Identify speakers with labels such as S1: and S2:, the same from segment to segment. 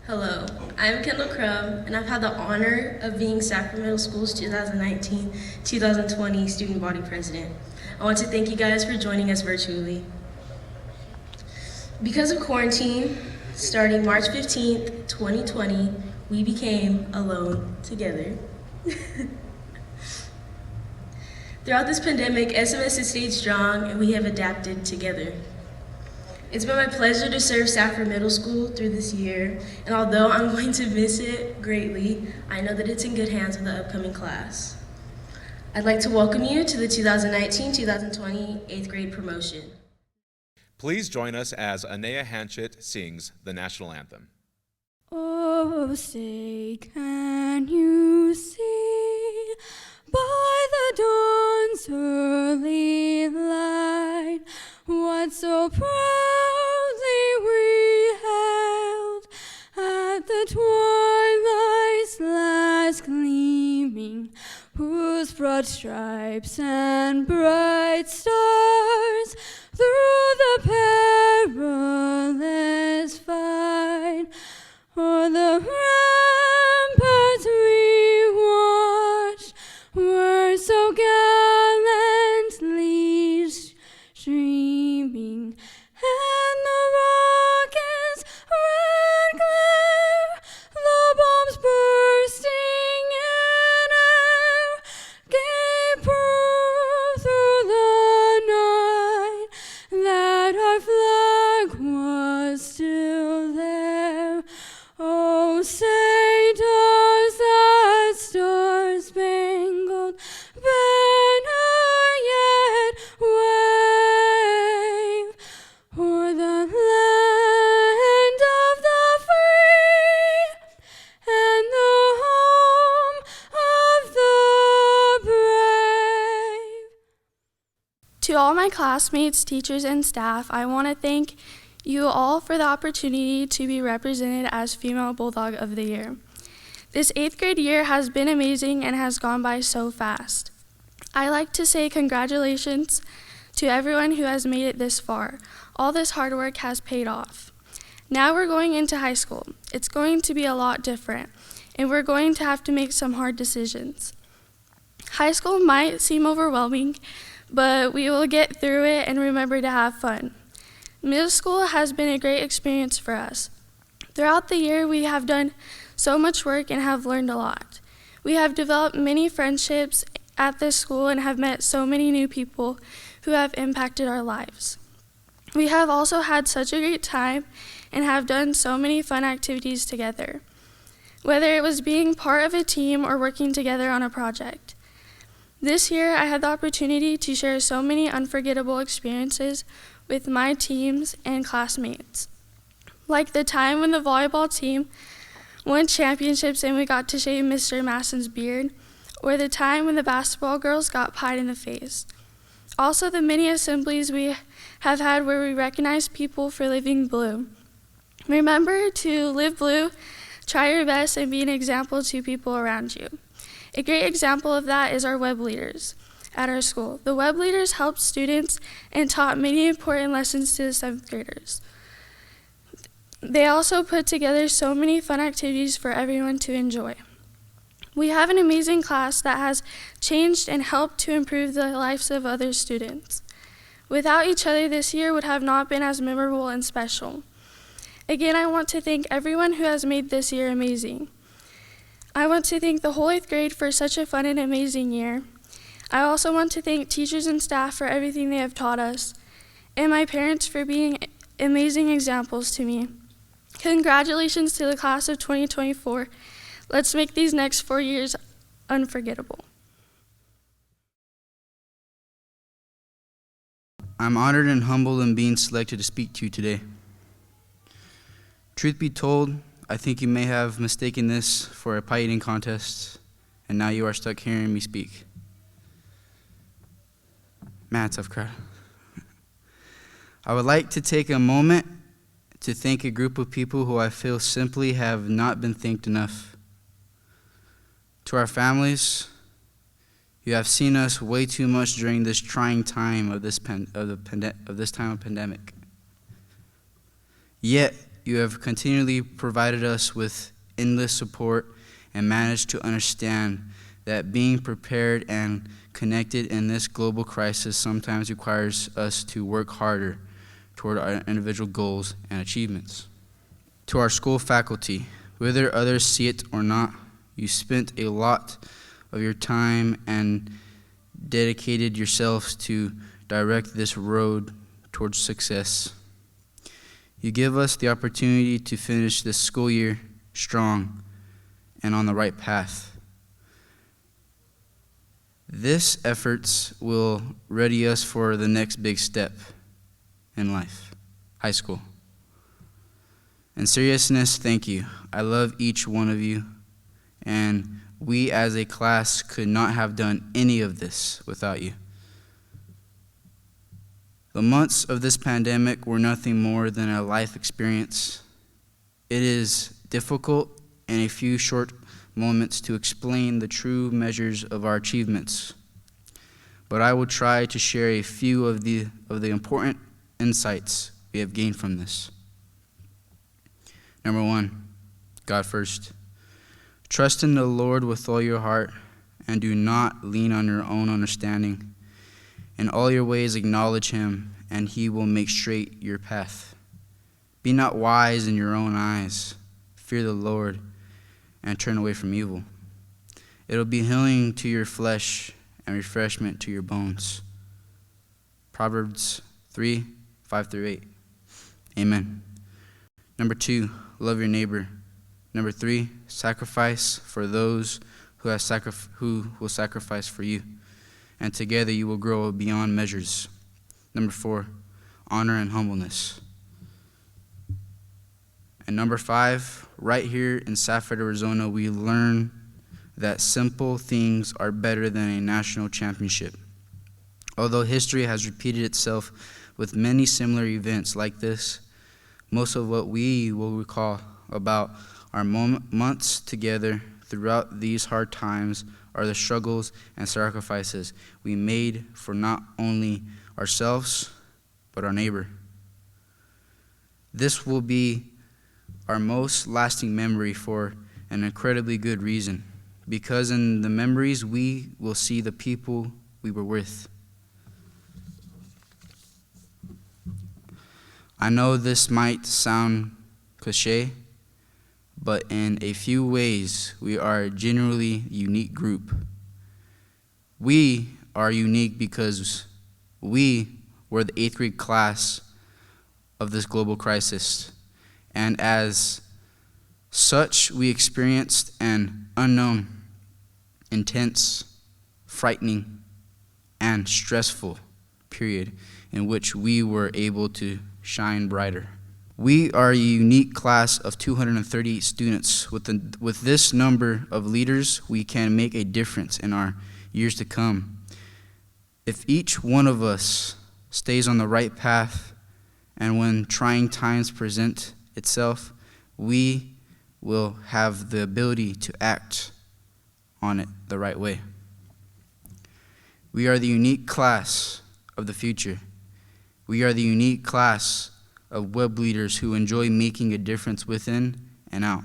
S1: Hello, I'm Kendall Crum, and I've had the honor of being Safford Middle School's 2019-2020 Student Body President. I want to thank you guys for joining us virtually. Because of quarantine, starting March 15th, 2020, we became alone together. Throughout this pandemic, SMS has stayed strong, and we have adapted together. It's been my pleasure to serve Safford Middle School through this year, and although I'm going to miss it greatly, I know that it's in good hands with the upcoming class. I'd like to welcome you to the 2019-2020 8th grade promotion.
S2: Please join us as Anea Hanchett sings the national anthem.
S3: Oh, say, can you see by the dawn's early light what so proudly we hailed at the twilight's last gleaming, whose broad stripes and bright stars through the perilous fight o'er the ramparts we watched were so gallantly streaming, and the rocket's red glare, the bombs bursting in air, gave proof through the night that our flag was still there. Oh, say does that star-spangled banner yet wave o'er the land of the free and the home of the brave? To all my classmates, teachers, and staff, I want to thank you all for the opportunity to be represented as Female Bulldog of the Year. This 8th grade year has been amazing and has gone by so fast. I like to say congratulations to everyone who has made it this far. All this hard work has paid off. Now we're going into high school. It's going to be a lot different, and we're going to have to make some hard decisions. High school might seem overwhelming, but we will get through it and remember to have fun. Middle school has been a great experience for us. Throughout the year, we have done so much work and have learned a lot. We have developed many friendships at this school and have met so many new people who have impacted our lives. We have also had such a great time and have done so many fun activities together, whether it was being part of a team or working together on a project. This year, I had the opportunity to share so many unforgettable experiences with my teams and classmates, like the time when the volleyball team won championships and we got to shave Mr. Masson's beard, or the time when the basketball girls got pied in the face. Also, the many assemblies we have had where we recognize people for living blue. Remember to live blue, try your best, and be an example to people around you. A great example of that is our web leaders at our school. The web leaders helped students and taught many important lessons to the 7th graders. They also put together so many fun activities for everyone to enjoy. We have an amazing class that has changed and helped to improve the lives of other students. Without each other, this year would have not been as memorable and special. Again, I want to thank everyone who has made this year amazing. I want to thank the whole 8th grade for such a fun and amazing year. I also want to thank teachers and staff for everything they have taught us, and my parents for being amazing examples to me. Congratulations to the class of 2024. Let's make these next 4 years unforgettable.
S4: I'm honored and humbled in being selected to speak to you today. Truth be told, I think you may have mistaken this for a pie eating contest, and now you are stuck hearing me speak. Man, tough crowd. I would like to take a moment to thank a group of people who I feel simply have not been thanked enough. To our families, you have seen us way too much during this trying time of this time of pandemic. Yet, you have continually provided us with endless support and managed to understand that being prepared and connected in this global crisis sometimes requires us to work harder toward our individual goals and achievements. To our school faculty, whether others see it or not, you spent a lot of your time and dedicated yourselves to direct this road towards success. You give us the opportunity to finish this school year strong and on the right path. This efforts will ready us for the next big step in life, high school. In seriousness, thank you. I love each one of you, and we as a class could not have done any of this without you. The months of this pandemic were nothing more than a life experience. It is difficult in a few short moments to explain the true measures of our achievements, but I will try to share a few of the important insights we have gained from this. Number 1, God first. Trust in the Lord with all your heart, and do not lean on your own understanding. In all your ways acknowledge him, and he will make straight your path. Be not wise in your own eyes. Fear the Lord, and turn away from evil. It will be healing to your flesh and refreshment to your bones. Proverbs 3:5-8. Amen. Number 2, love your neighbor. Number 3, sacrifice for those who will sacrifice for you, and together you will grow beyond measures. Number 4, honor and humbleness. And number 5, right here in Safford, Arizona, we learn that simple things are better than a national championship. Although history has repeated itself with many similar events like this, most of what we will recall about our months together throughout these hard times are the struggles and sacrifices we made for not only ourselves, but our neighbor. This will be our most lasting memory for an incredibly good reason, because in the memories we will see the people we were with. I know this might sound cliche, but in a few ways, we are a genuinely unique group. We are unique because we were the 8th grade class of this global crisis, and as such, we experienced an unknown, intense, frightening, and stressful period in which we were able to shine brighter. We are a unique class of 238 students. With this number of leaders, we can make a difference in our years to come. If each one of us stays on the right path, and when trying times present itself, we will have the ability to act on it the right way. We are the unique class of the future. We are the unique class of web leaders who enjoy making a difference within and out.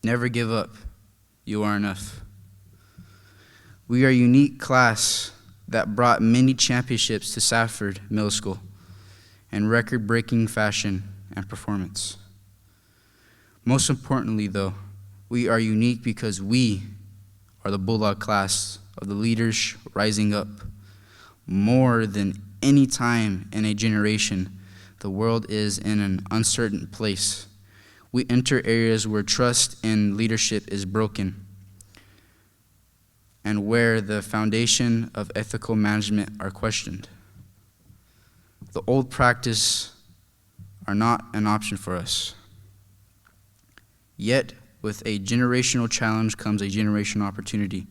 S4: Never give up. You are enough. We are a unique class that brought many championships to Safford Middle School in record-breaking fashion and performance. Most importantly, though, we are unique because we are the Bulldog class of the leaders rising up. More than any time in a generation, the world is in an uncertain place. We enter areas where trust in leadership is broken and where the foundation of ethical management are questioned. The old practices are not an option for us. Yet, with a generational challenge comes a generational opportunity.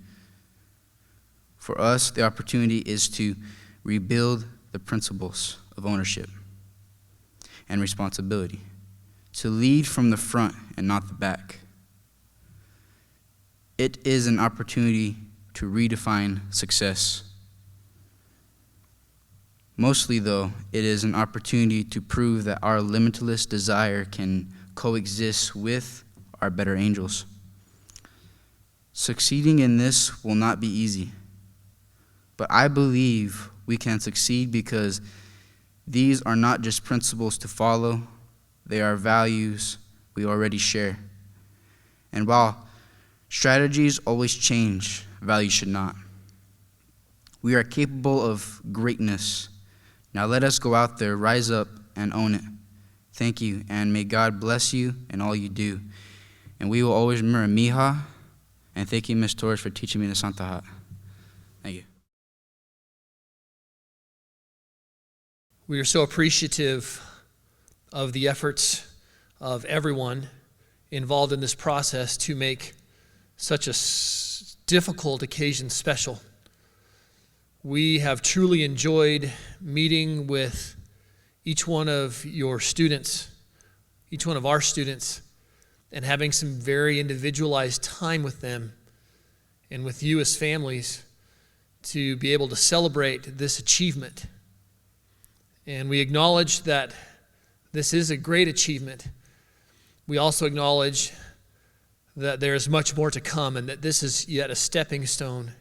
S4: For us, the opportunity is to rebuild the principles of ownership and responsibility, to lead from the front and not the back. It is an opportunity to redefine success. Mostly, though, it is an opportunity to prove that our limitless desire can coexist with our better angels. Succeeding in this will not be easy, but I believe we can succeed because these are not just principles to follow, they are values we already share. And while strategies always change, values should not. We are capable of greatness. Now let us go out there, rise up, and own it. Thank you, and may God bless you in all you do. And we will always remember Mija, and thank you, Ms. Torres, for teaching me the Santa Hat. Thank you.
S5: We are so appreciative of the efforts of everyone involved in this process to make such a difficult occasion special. We have truly enjoyed meeting with each one of your students, each one of our students, and having some very individualized time with them and with you as families to be able to celebrate this achievement. And we acknowledge that this is a great achievement. We also acknowledge that there is much more to come and that this is yet a stepping stone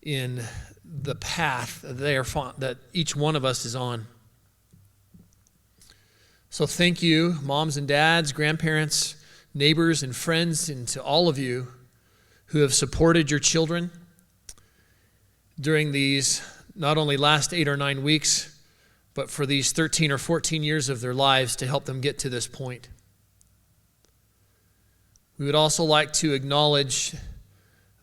S5: in the path that each one of us is on. So thank you, moms and dads, grandparents, neighbors and friends, and to all of you who have supported your children during these not only last 8 or 9 weeks, but for these 13 or 14 years of their lives to help them get to this point. We would also like to acknowledge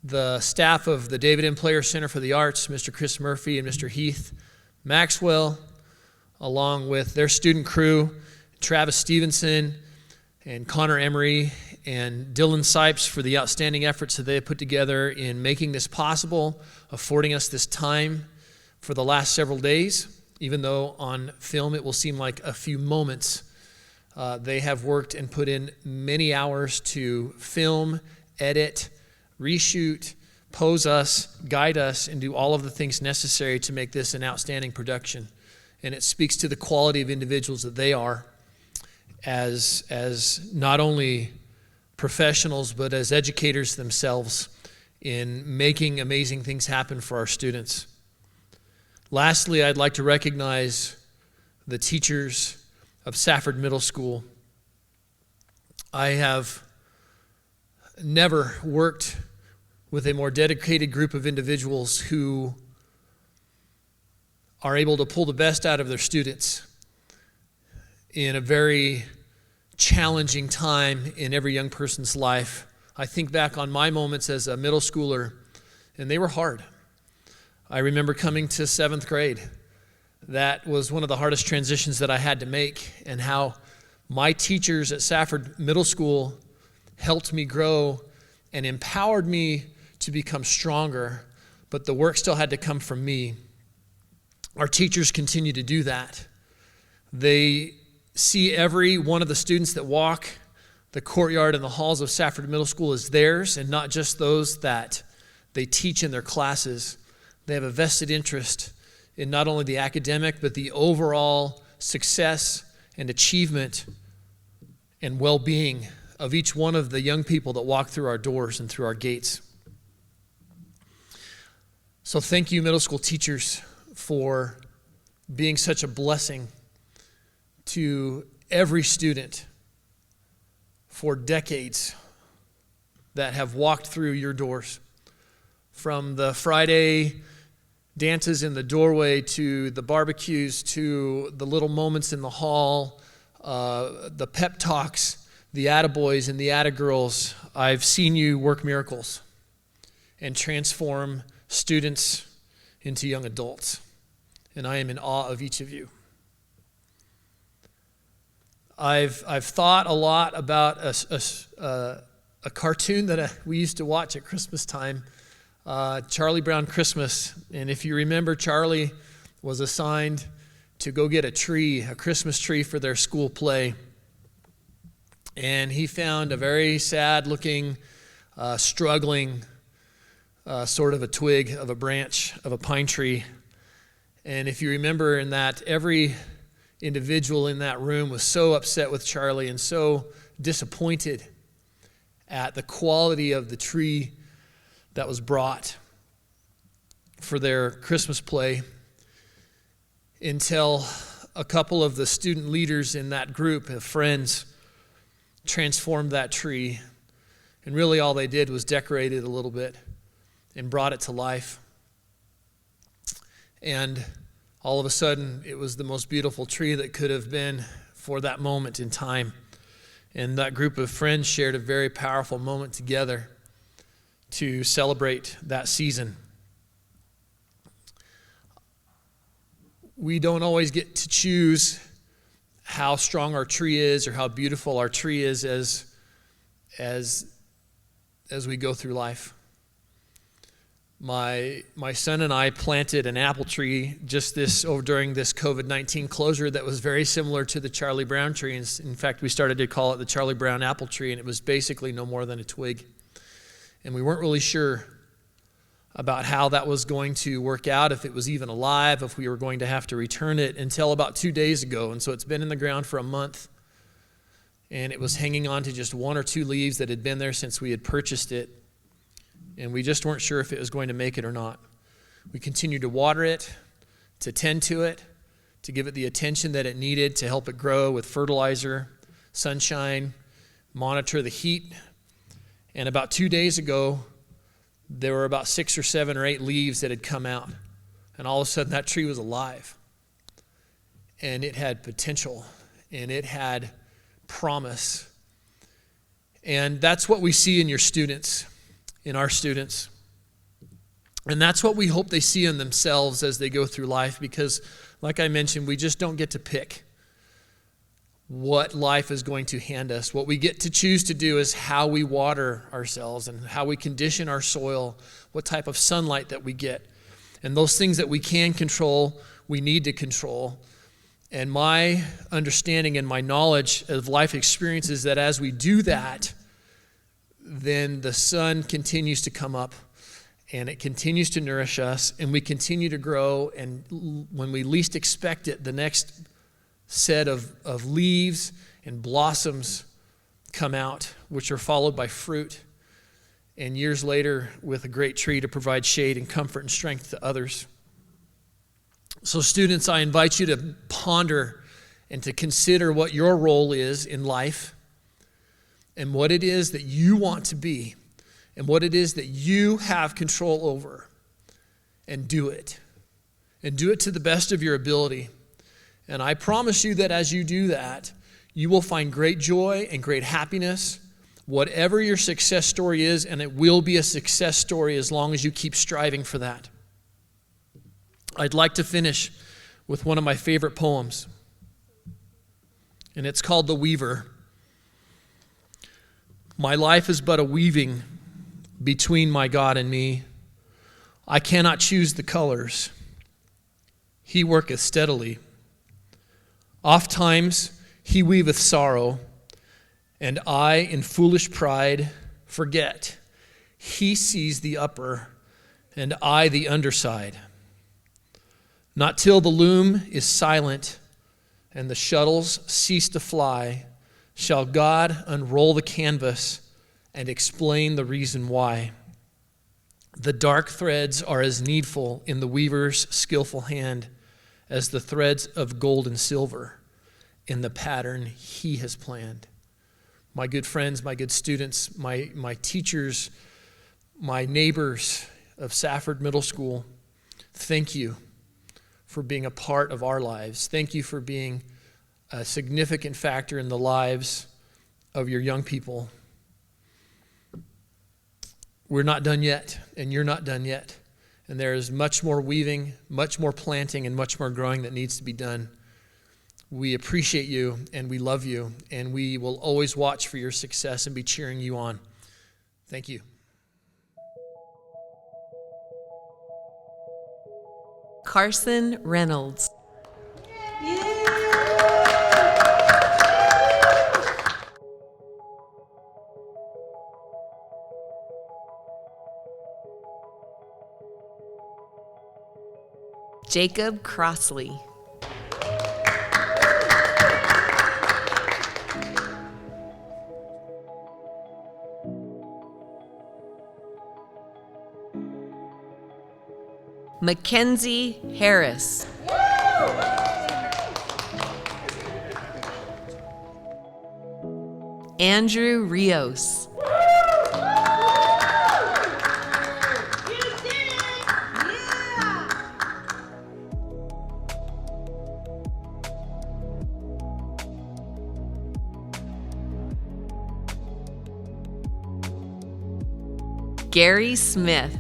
S5: the staff of the David M. Player Center for the Arts, Mr. Chris Murphy and Mr. Heath Maxwell, along with their student crew, Travis Stevenson and Connor Emery and Dylan Sipes for the outstanding efforts that they have put together in making this possible, affording us this time for the last several days. Even though on film it will seem like a few moments, they have worked and put in many hours to film, edit, reshoot, pose us, guide us, and do all of the things necessary to make this an outstanding production. And it speaks to the quality of individuals that they are as not only professionals, but as educators themselves in making amazing things happen for our students. Lastly, I'd like to recognize the teachers of Safford Middle School. I have never worked with a more dedicated group of individuals who are able to pull the best out of their students in a very challenging time in every young person's life. I think back on my moments as a middle schooler, and they were hard. I remember coming to 7th grade. That was one of the hardest transitions that I had to make, and how my teachers at Safford Middle School helped me grow and empowered me to become stronger, but the work still had to come from me. Our teachers continue to do that. They see every one of the students that walk the courtyard and the halls of Safford Middle School as theirs, and not just those that they teach in their classes. They have a vested interest in not only the academic, but the overall success and achievement and well-being of each one of the young people that walk through our doors and through our gates. So thank you, middle school teachers, for being such a blessing to every student for decades that have walked through your doors. From the Friday dances in the doorway to the barbecues to the little moments in the hall, the pep talks, the attaboys and the attagirls, I've seen you work miracles and transform students into young adults. And I am in awe of each of you. I've thought a lot about a cartoon that we used to watch at Christmas time, Charlie Brown Christmas. And if you remember, Charlie was assigned to go get a Christmas tree for their school play. And he found a very sad-looking, struggling sort of a twig of a branch of a pine tree. And if you remember in that, every individual in that room was so upset with Charlie and so disappointed at the quality of the tree that was brought for their Christmas play, until a couple of the student leaders in that group of friends transformed that tree. And really all they did was decorate it a little bit and brought it to life. And all of a sudden, it was the most beautiful tree that could have been for that moment in time. And that group of friends shared a very powerful moment together to celebrate that season. We don't always get to choose how strong our tree is or how beautiful our tree is as we go through life. My son and I planted an apple tree during this COVID-19 closure that was very similar to the Charlie Brown tree. In fact, we started to call it the Charlie Brown apple tree, and it was basically no more than a twig. And we weren't really sure about how that was going to work out, if it was even alive, if we were going to have to return it, until about 2 days ago. And so it's been in the ground for a month, and it was hanging on to just 1 or 2 leaves that had been there since we had purchased it. And we just weren't sure if it was going to make it or not. We continued to water it, to tend to it, to give it the attention that it needed to help it grow with fertilizer, sunshine, monitor the heat. And about 2 days ago, there were about 6 or 7 or 8 leaves that had come out. And all of a sudden, that tree was alive. And it had potential. And it had promise. And that's what we see in your students, in our students. And that's what we hope they see in themselves as they go through life, because, like I mentioned, we just don't get to pick what life is going to hand us. What we get to choose to do is how we water ourselves and how we condition our soil, what type of sunlight that we get. And those things that we can control, we need to control. And my understanding and my knowledge of life experience is that as we do that, then the sun continues to come up and it continues to nourish us, and we continue to grow. And when we least expect it, the next set of leaves and blossoms come out, which are followed by fruit, and years later with a great tree to provide shade and comfort and strength to others. So students, I invite you to ponder and to consider what your role is in life, and what it is that you want to be, and what it is that you have control over, and do it. And do it to the best of your ability. And I promise you that as you do that, you will find great joy and great happiness, whatever your success story is, and it will be a success story as long as you keep striving for that. I'd like to finish with one of my favorite poems, and it's called The Weaver. My life is but a weaving between my God and me. I cannot choose the colors. He worketh steadily. Ofttimes he weaveth sorrow, and I in foolish pride forget. He sees the upper, and I the underside. Not till the loom is silent and the shuttles cease to fly shall God unroll the canvas and explain the reason why. The dark threads are as needful in the weaver's skillful hand as the threads of gold and silver in the pattern he has planned. My good friends, my good students, my teachers, my neighbors of Safford Middle School, thank you for being a part of our lives. Thank you for being a significant factor in the lives of your young people. We're not done yet, and you're not done yet. And there is much more weaving, much more planting, and much more growing that needs to be done. We appreciate you, and we love you, and we will always watch for your success and be cheering you on. Thank you.
S6: Carson Reynolds. Jacob Crossley. Mackenzie Harris. Andrew Rios. Gary Smith.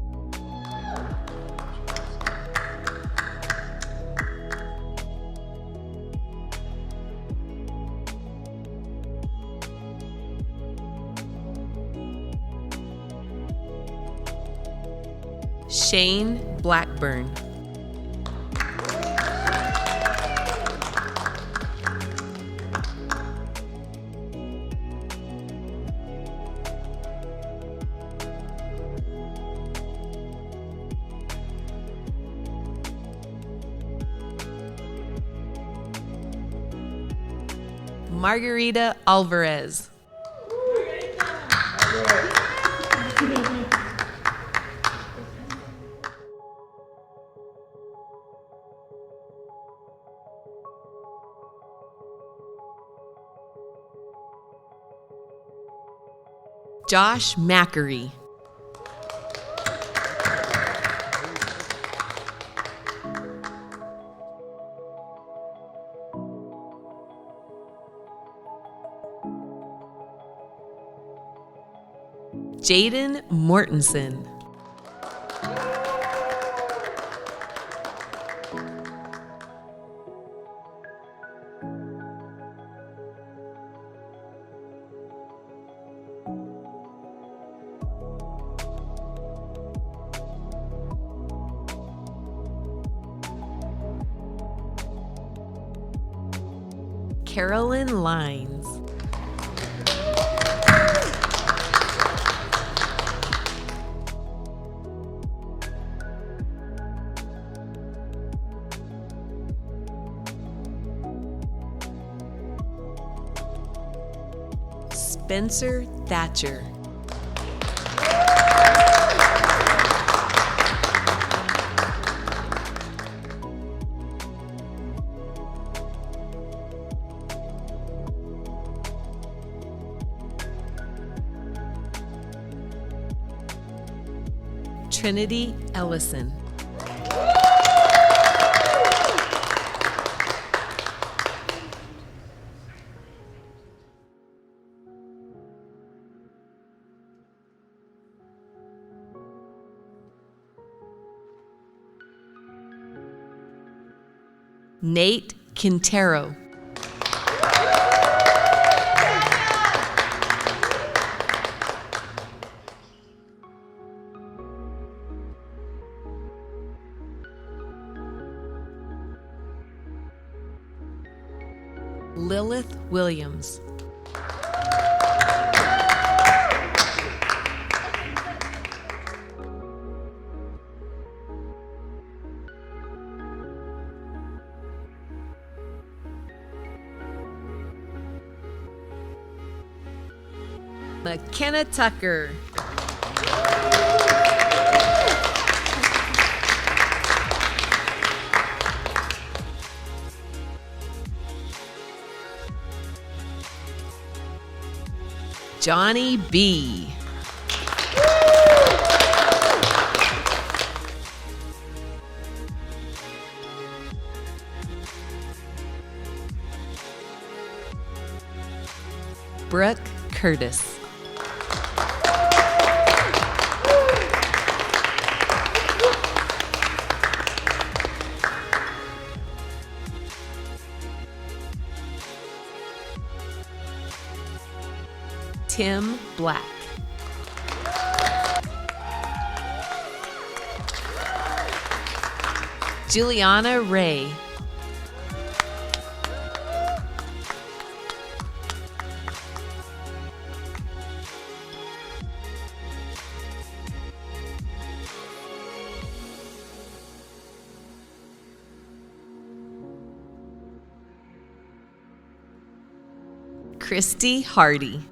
S6: Shane Blackburn. Margarita Alvarez. Josh Mackery. Jaden Mortensen. Carolyn Lines. Spencer Thatcher. Trinity Ellison. Nate Quintero. Lilith Williams. McKenna Tucker. Johnny B. Brooke Curtis. Tim Black. Juliana Ray. Christy Hardy.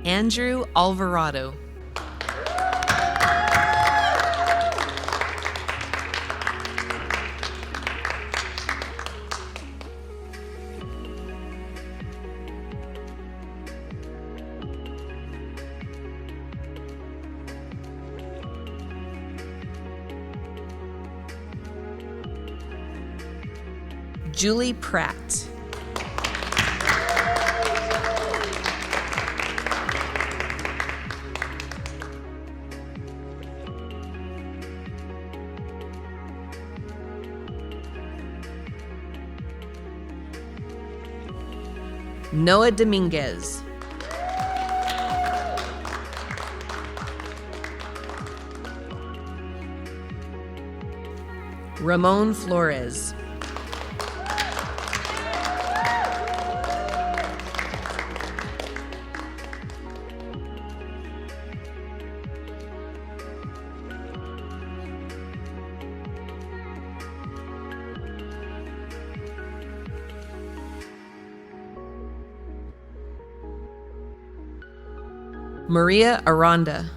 S6: Andrew Alvarado. Julie Pratt. Noah Dominguez. Ramon Flores. Maria Aranda.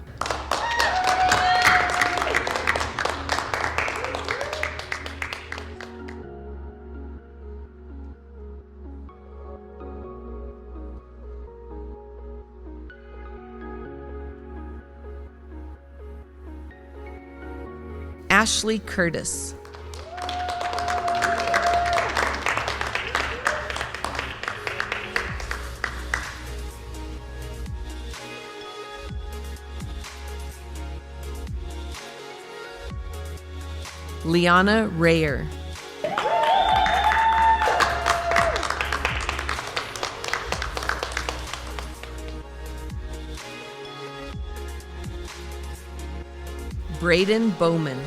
S6: Ashley Curtis. Liana Rayer. Braden Bowman.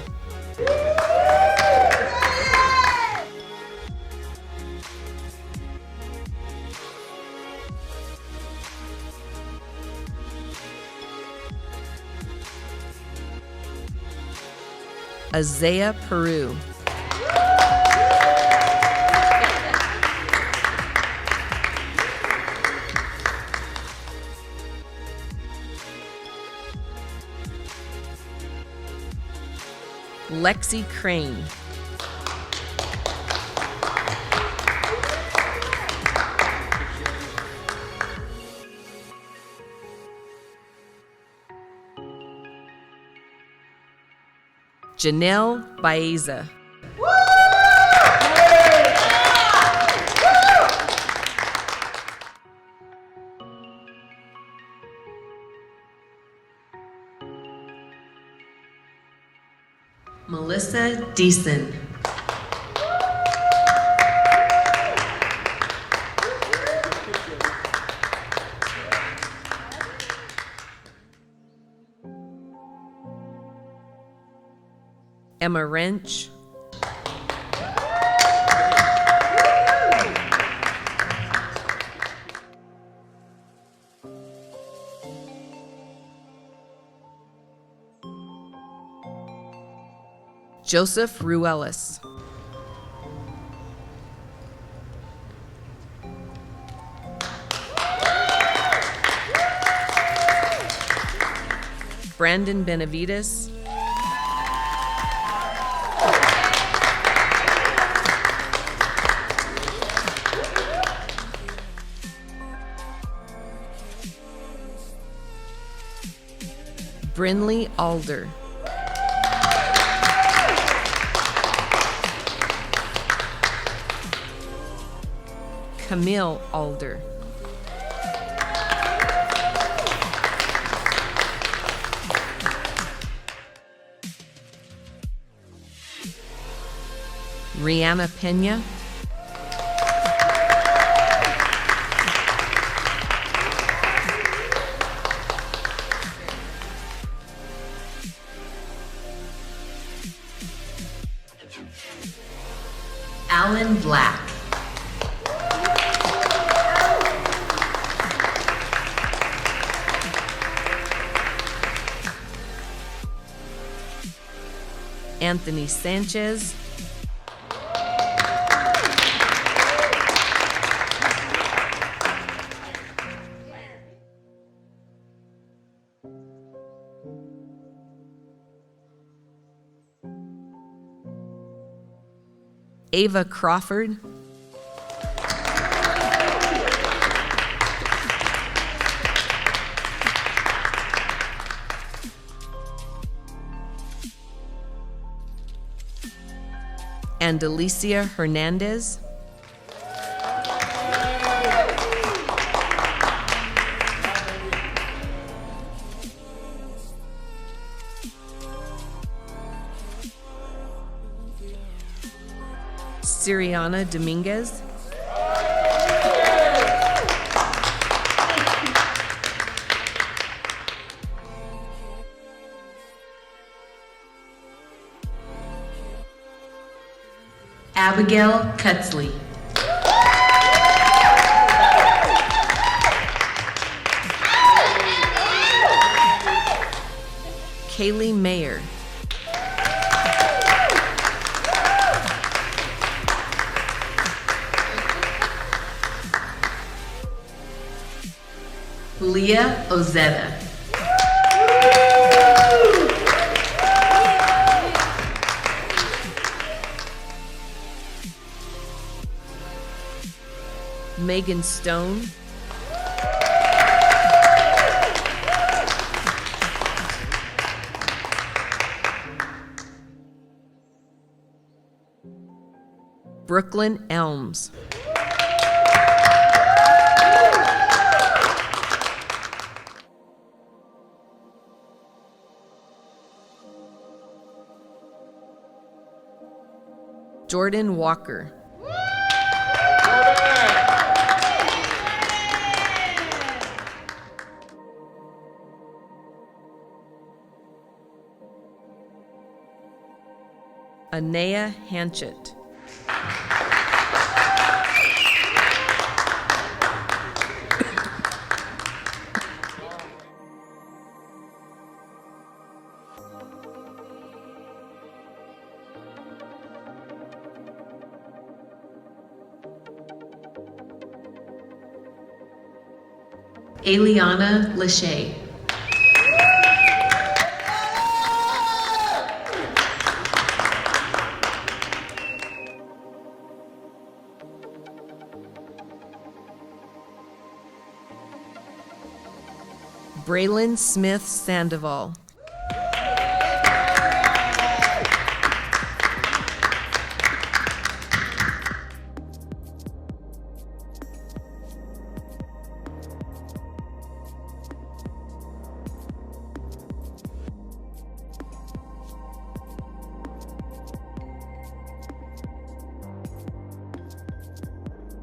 S6: Isaiah Peru. Lexi Crane. Janelle Baeza. Melissa Deason. Emma Wrench. Joseph Ruelas. Brandon Benavides. Brinley Alder. Camille Alder. Rihanna Pena. Alan Black. Anthony Sanchez, Ava Crawford, and Alicia Hernandez, Siriana Dominguez, Abigail Cutsley, Kaylee Mayer, Leah Ozetta, Megan Stone, Brooklyn Elms, Jordan Walker, Anea Hanchett, Eliana Lachey, Braylon Smith Sandoval,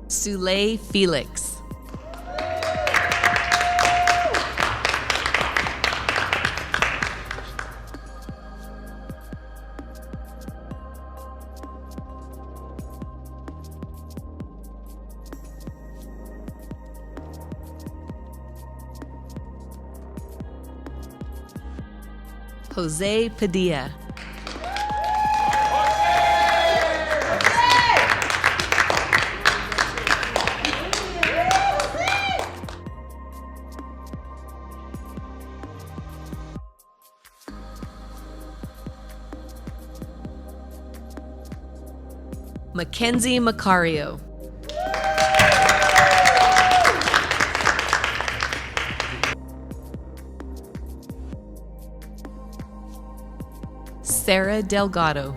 S6: Sule Felix, Jose Padilla, Mackenzie Macario, Sarah Delgado,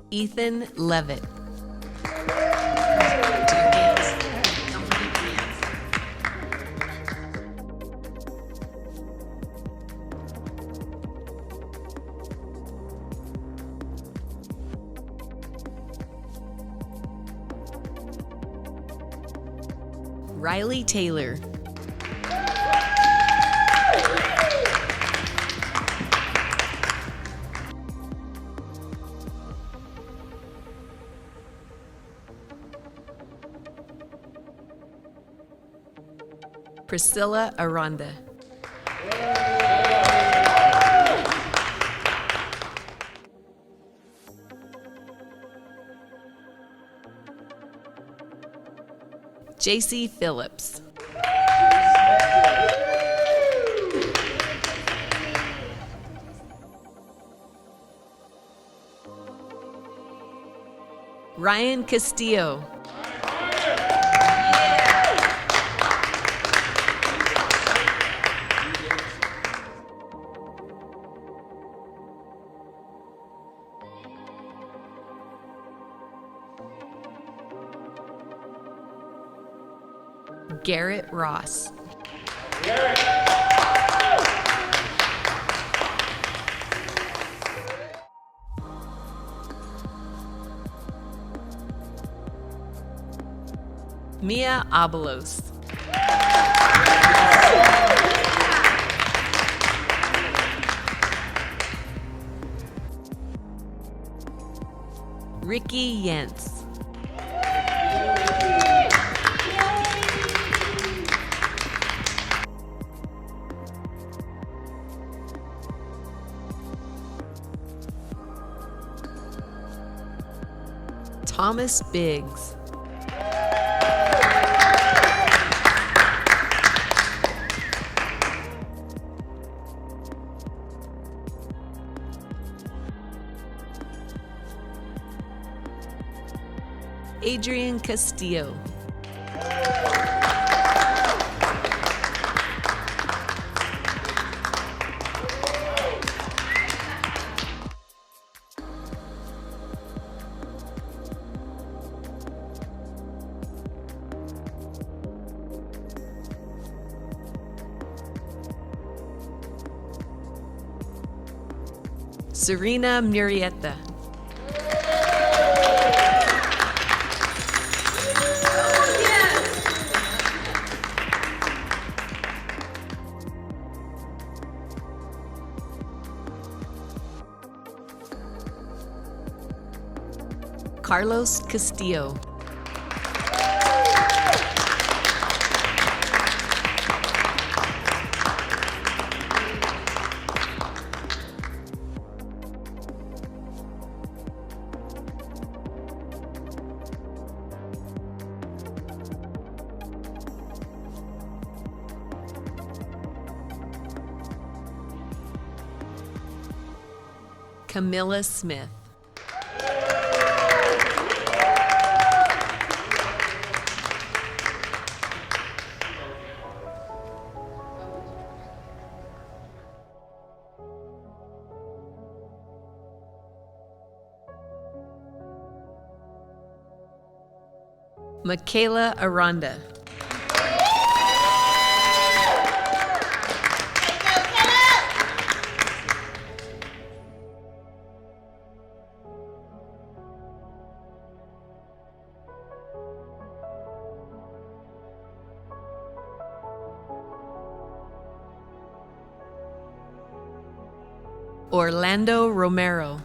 S6: Ethan Levitt, Riley Taylor, Priscilla Aranda. JC Phillips. Ryan Castillo. Garrett Ross. Mia Abelos. Ricky Yentz. Thomas Biggs. Adrian Castillo. Serena Murrieta. Carlos Castillo. Camilla Smith. Michaela Aranda. Orlando Romero.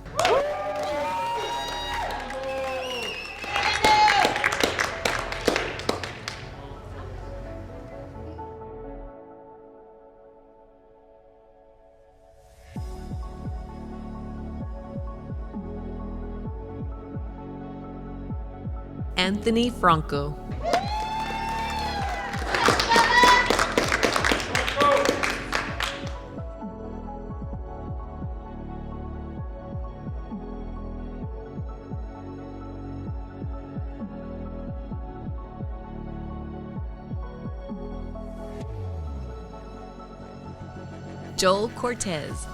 S6: Anthony Franco. Joel Cortez.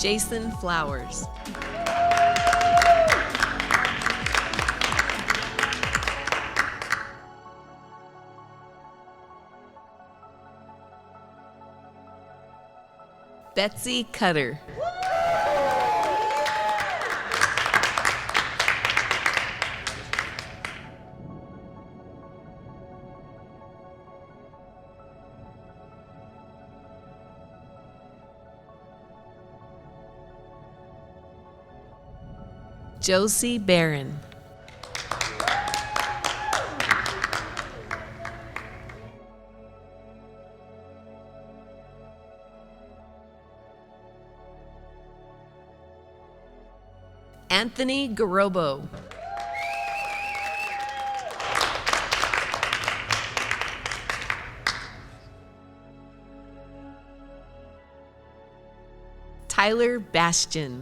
S6: Jason Flowers. Betsy Cutter. Josie Barron. Anthony Garobo. Tyler Bastian.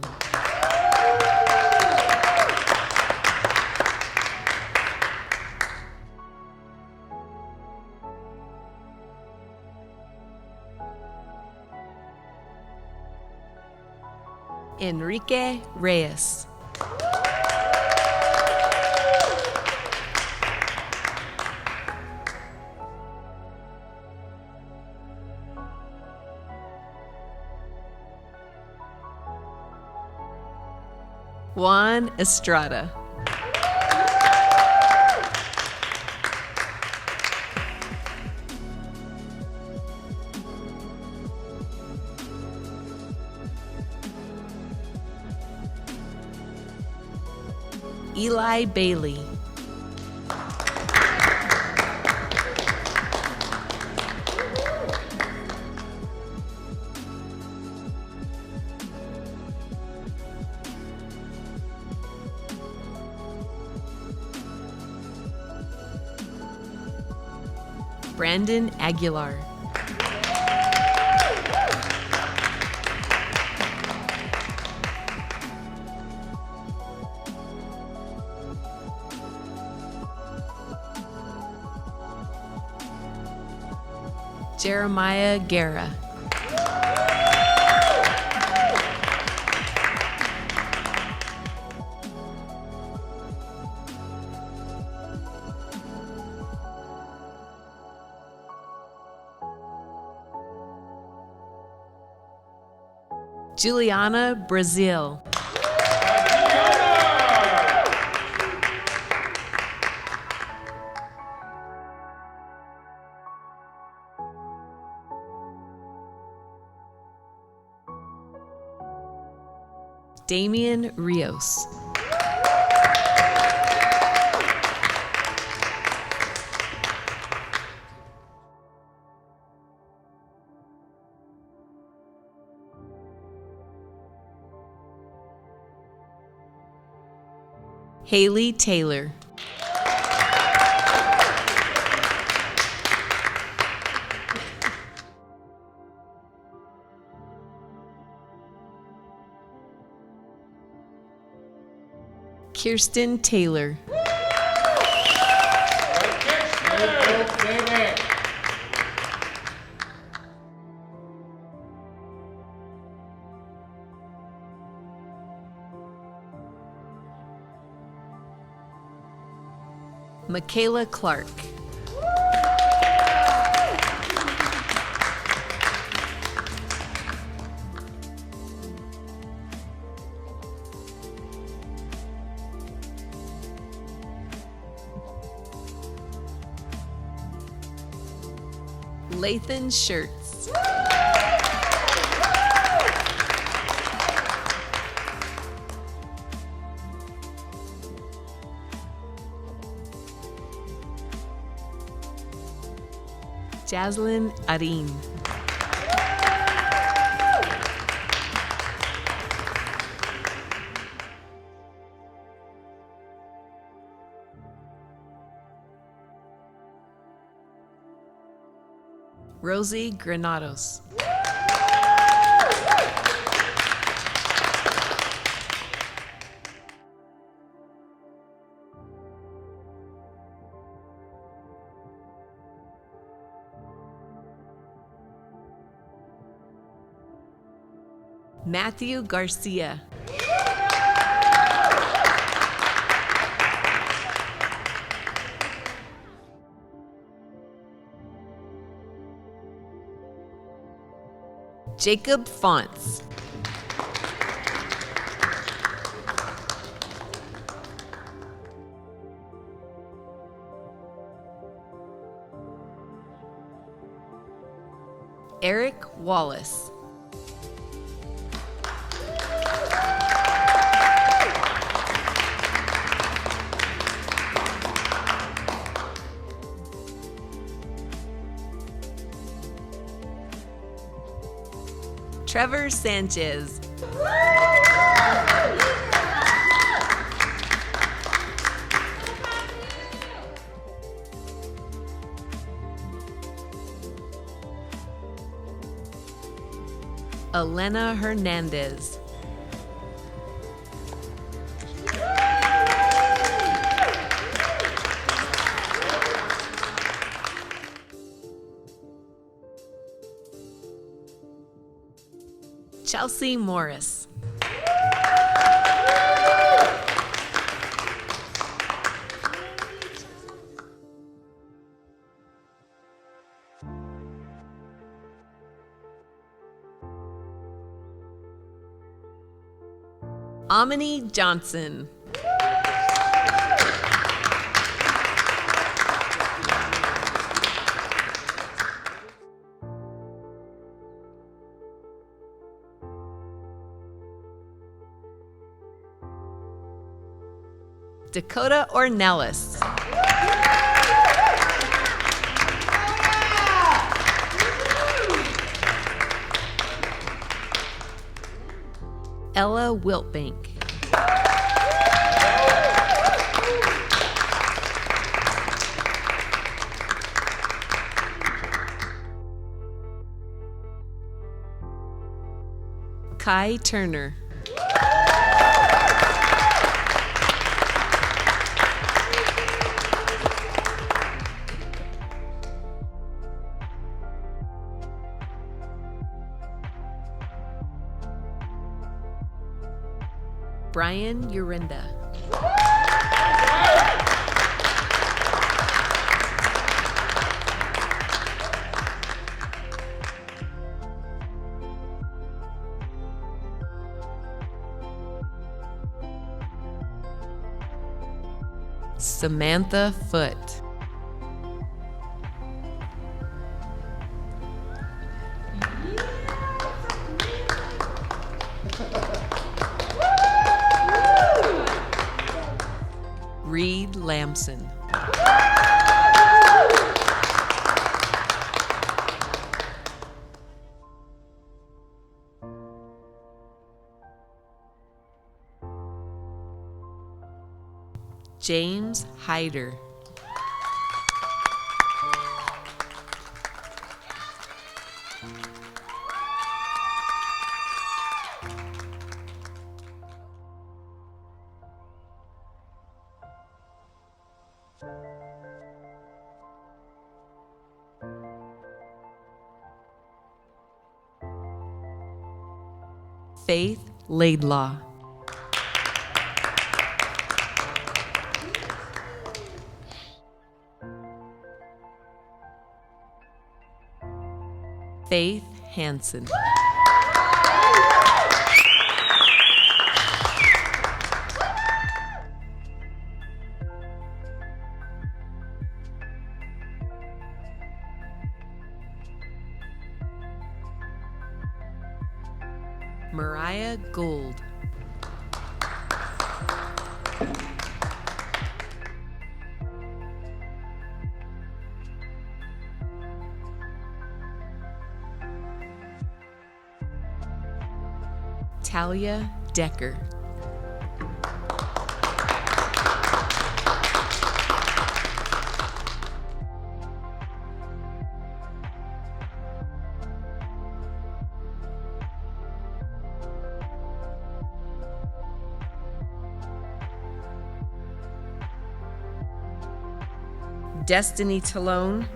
S6: Enrique Reyes. Juan Estrada. Eli Bailey. Brandon Aguilar. Jeremiah Guerra. Juliana Brazil. Damian Rios. Haley Taylor. Kirsten Taylor. Michaela Clark. Lathan Shirts. Jaslyn Arin. Rosie Granados. Matthew Garcia. Jacob Fonts. Eric Wallace. Trevor Sanchez. Elena Hernandez. Chelsea Morris. Amini Johnson. Dakota Ornelas. Ella Wiltbank. Kai Turner. Brian Urinda. Samantha Foote. Reed Lamson. James Hyder. Faith Laidlaw. Faith Hansen. Mariah Gould. Talia Decker. Destiny Talone.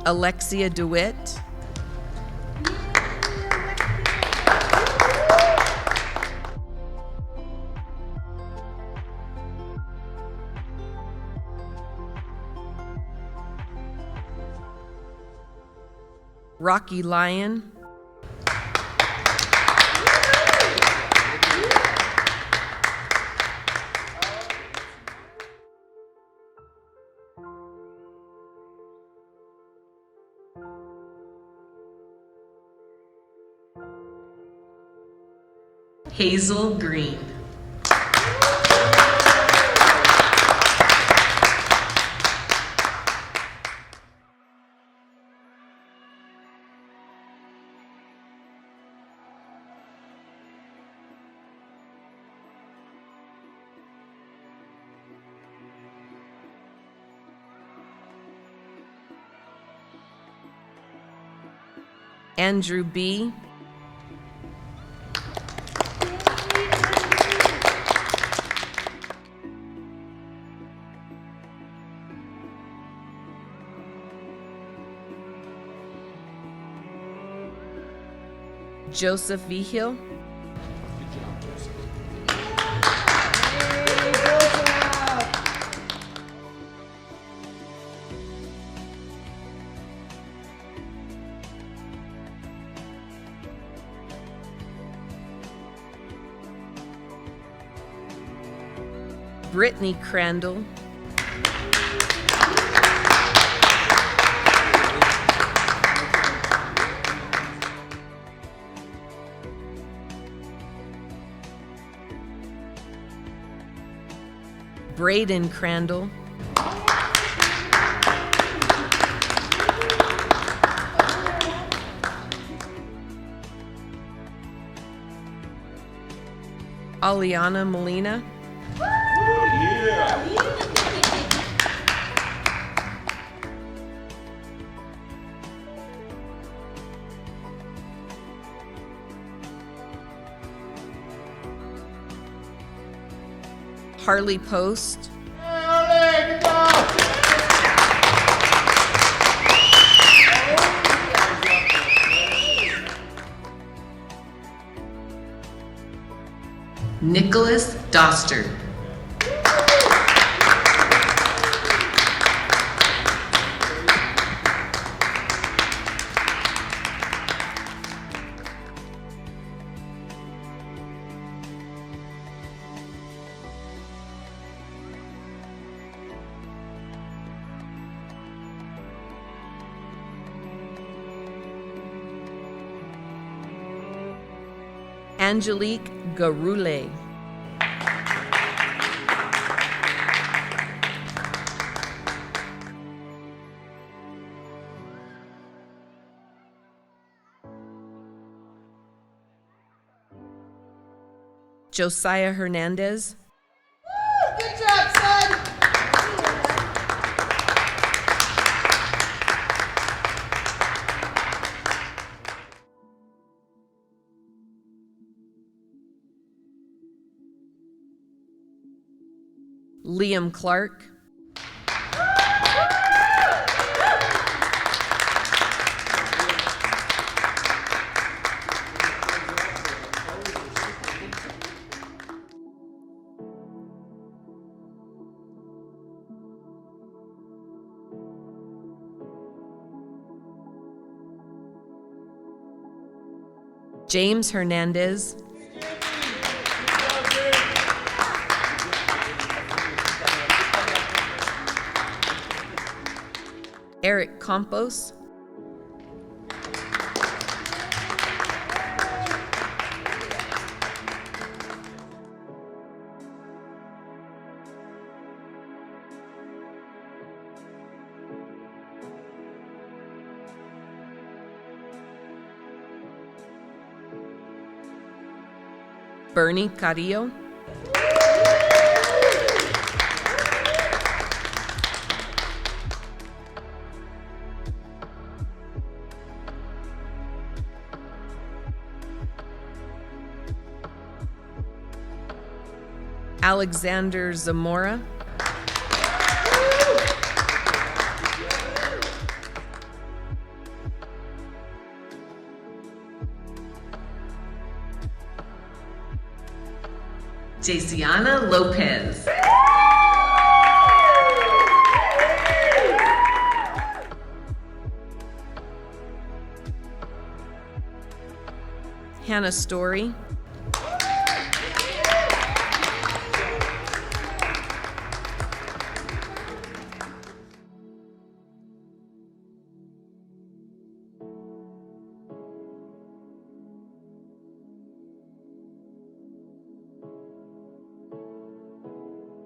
S6: Alexia DeWitt. Rocky Lyon. Hazel Green. Andrew B. Joseph Vigil. Brittany Crandall. Braden Crandall. Aliana Molina. Harley Post. Nicholas Doster. Angelique Garule. Josiah Hernandez.
S7: Good job, son.
S6: Liam Clark. James Hernandez. Eric Campos. Bernie Carrillo. Alexander Zamora. Jaciana Lopez. Hannah Story.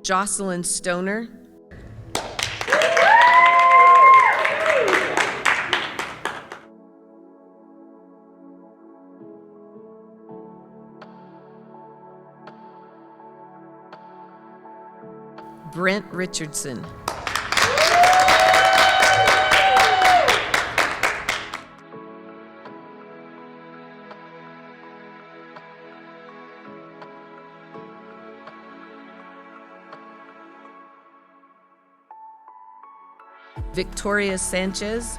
S6: Jocelyn Stoner. Brent Richardson. Victoria Sanchez,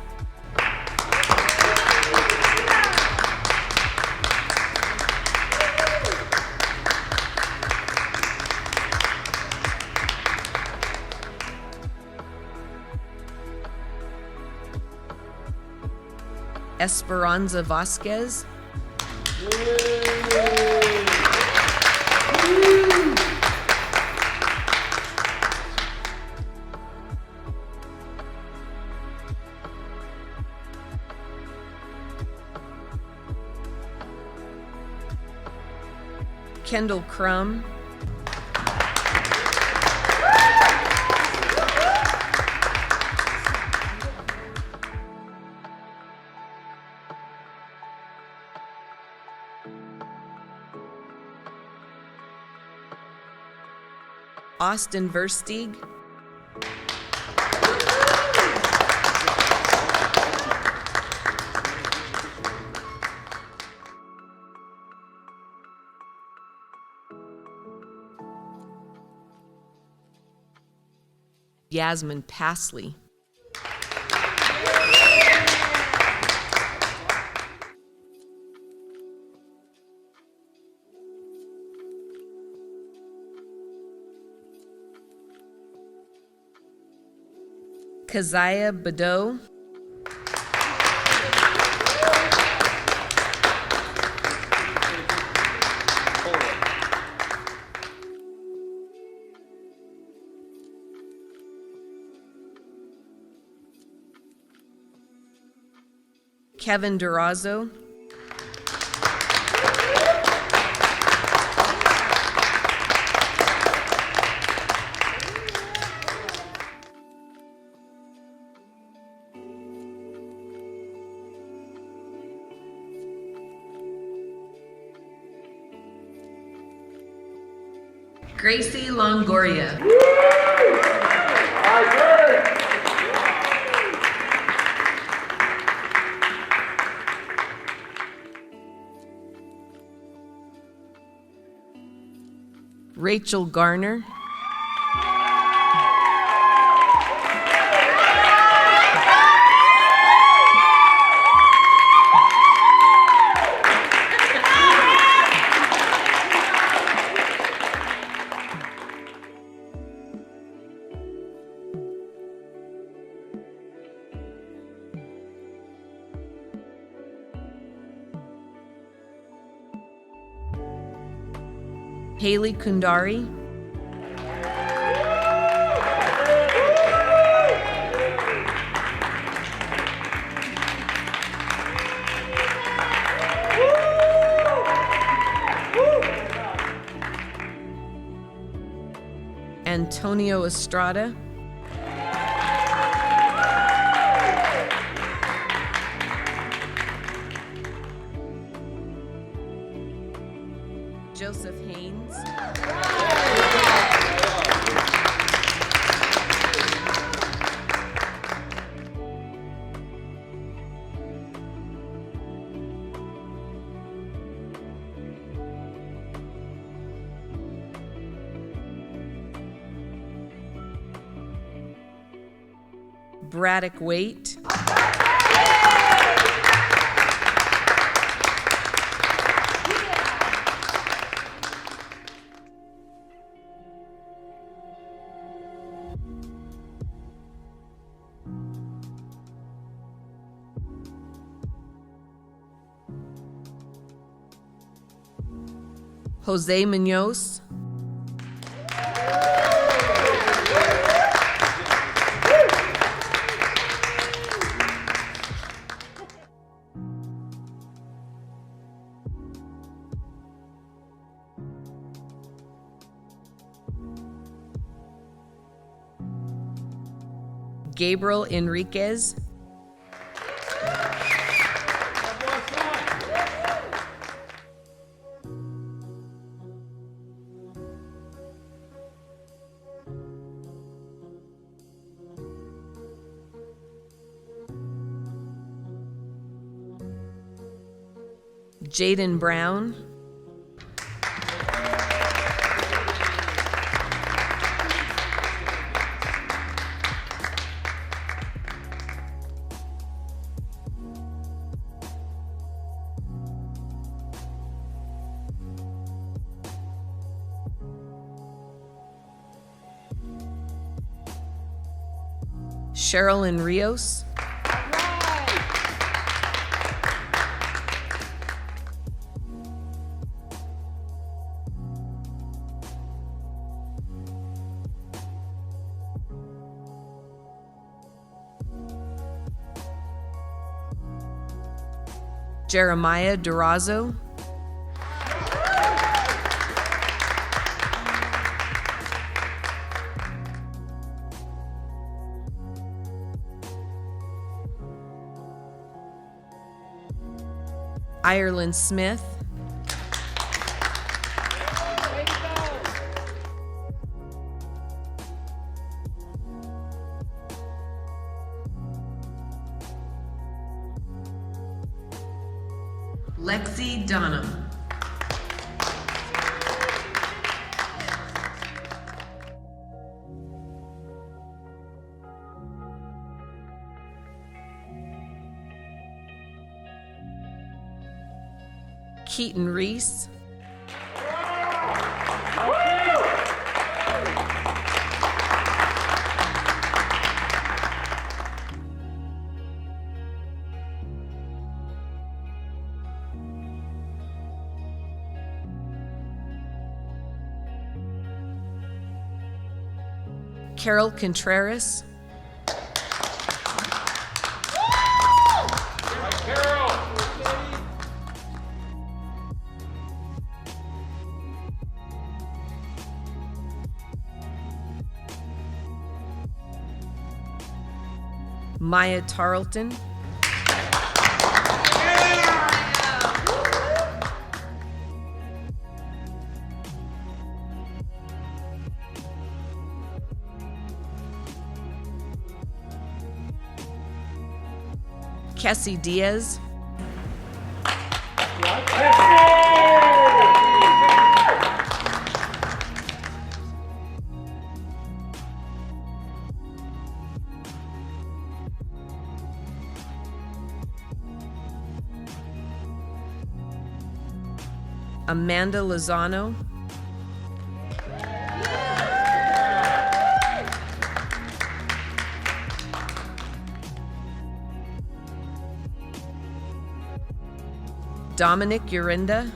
S6: Esperanza Vasquez, Kendall Crum, Austin Versteeg, Yasmin Pasley, Keziah Badeau, Kevin Durazo, Gracie Longoria, Rachel Garner, Haley Kundari, Antonio Estrada, Joseph Haynes, Braddock Waite, Jose Munoz, Gabriel Enriquez, Jaden Brown, Sherilyn Rios, Jeremiah Durazo, Ireland Smith, Lexi Donham, Keaton Reese, Carol Contreras, Maya Tarleton, Kessie Diaz, Amanda Lozano, Dominic Urinda,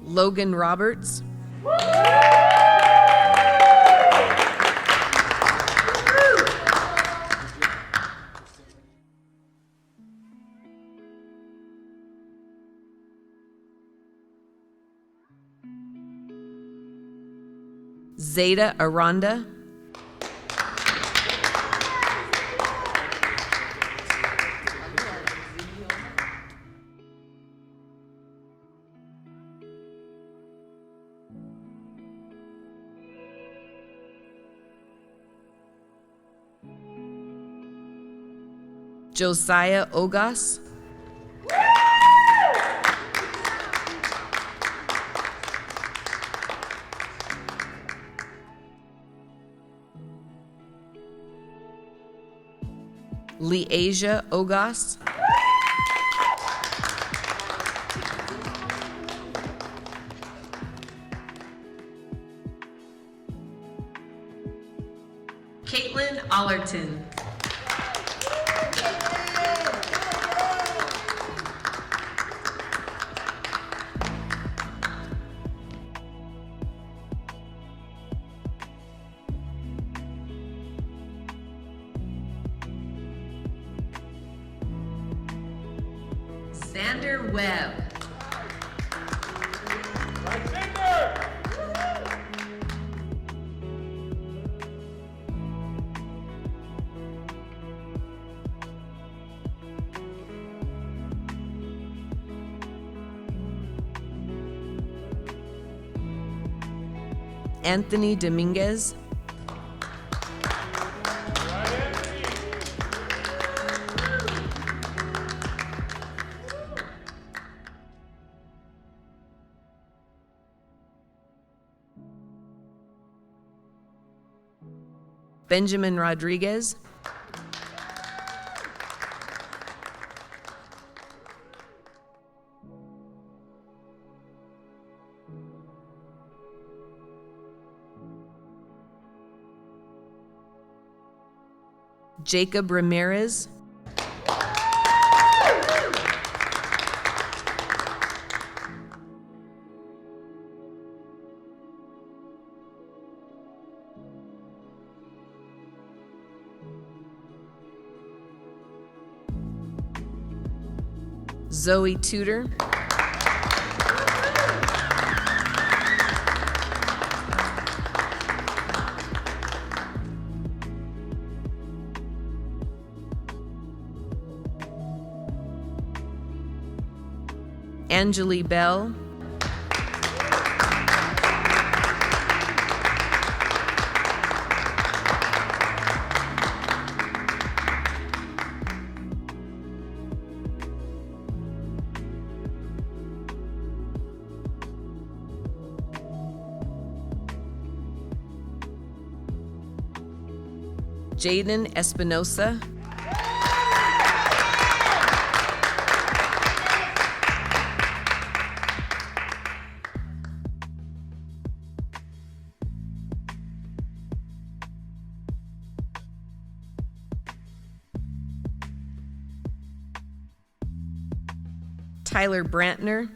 S6: Logan Roberts, Zeta Aranda, Josiah Ogas, Leasia Ogas, Caitlin Allerton, Xander Webb, Anthony Dominguez, Benjamin Rodriguez, Jacob Ramirez, Zoe Tudor, Angeli Bell, Jaden Espinosa, Tyler Brantner,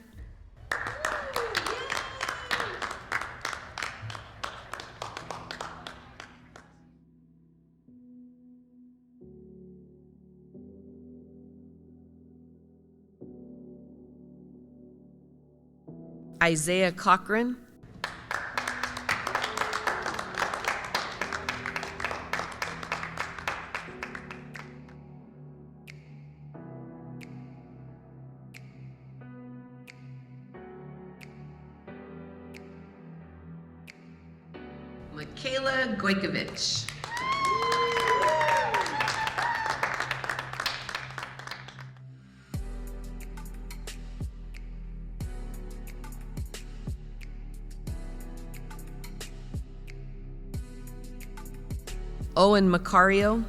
S6: Isaiah Cochran, Michaela Gojkovic, Owen Macario,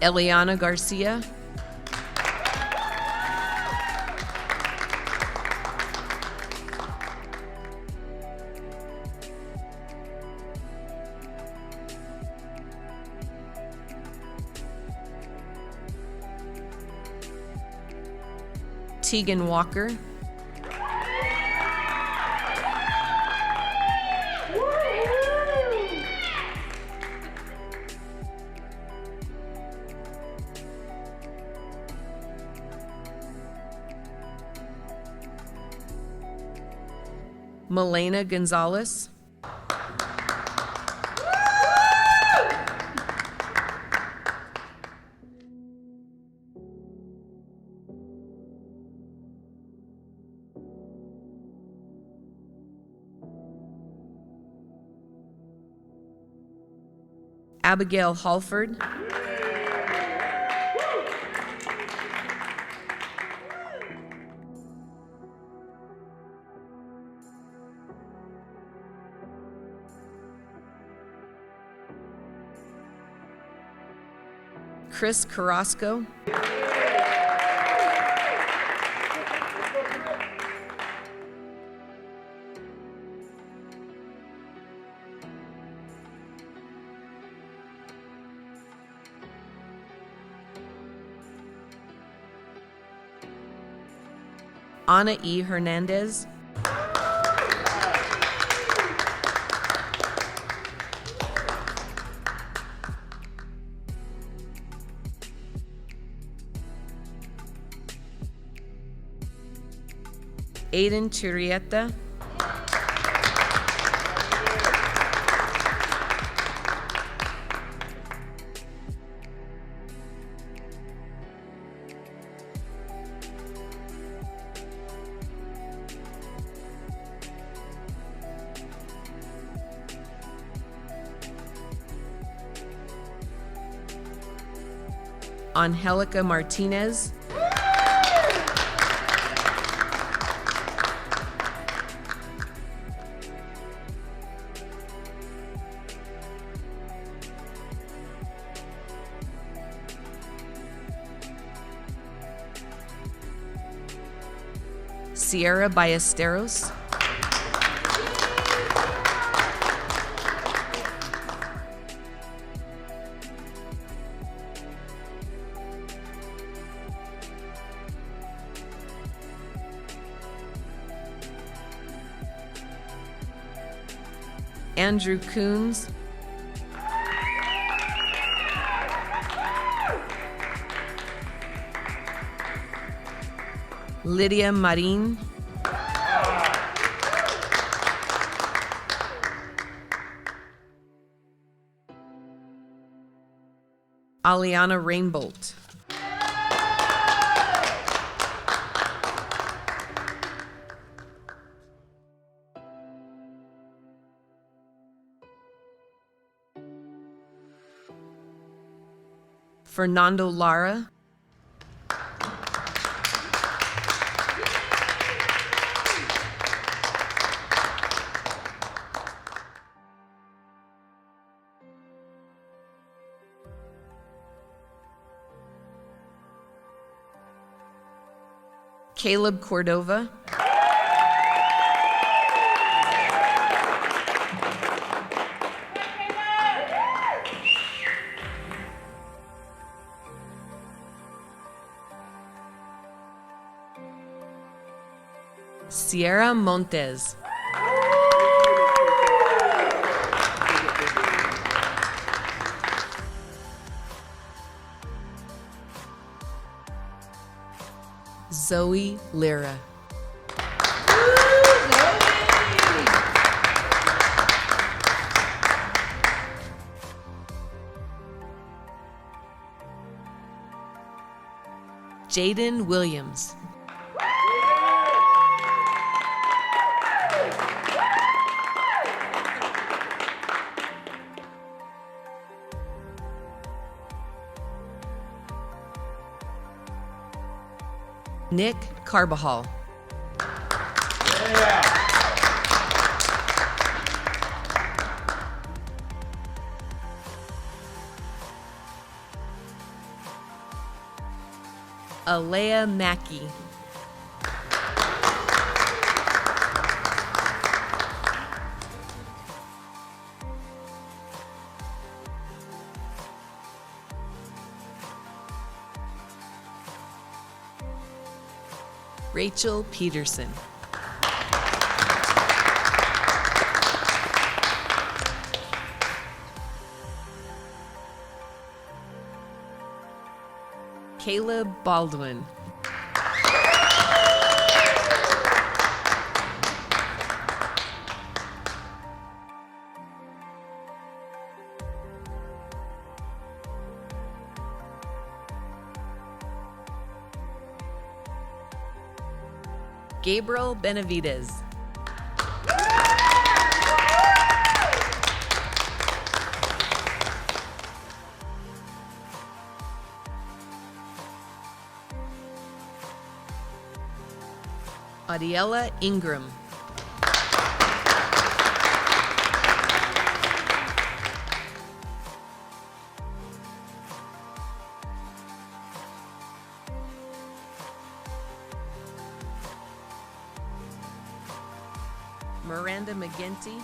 S6: Eliana Garcia, Tegan Walker, Melena Gonzalez, Abigail Halford, Chris Carrasco, Ana E. Hernandez, Aiden Chirieta, Angelica Martinez, Sierra Ballesteros, Andrew Coons, Lydia Marin, Aliana Rainbolt, Fernando Lara, Caleb Cordova, Sierra Montes, Zoe Lira, Jaden Williams, Nick Carbajal, Alea Mackey, Rachel Peterson, Caleb Baldwin, Gabriel Benavides, Adiela Ingram, Miranda McGinty,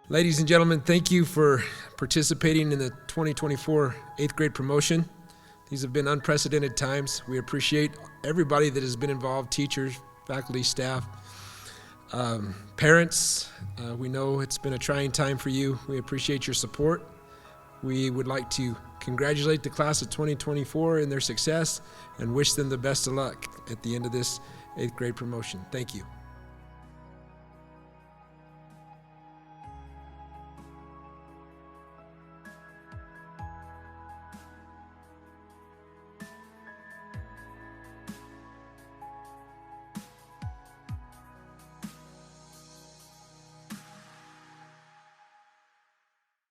S8: Ladies and gentlemen, thank you for participating in the 2024 8th grade promotion. These have been unprecedented times. We appreciate everybody that has been involved, teachers, faculty, staff, parents. We know it's been a trying time for you. We appreciate your support. We would like to congratulate the class of 2024 in their success and wish them the best of luck at the end of this 8th grade promotion. Thank you.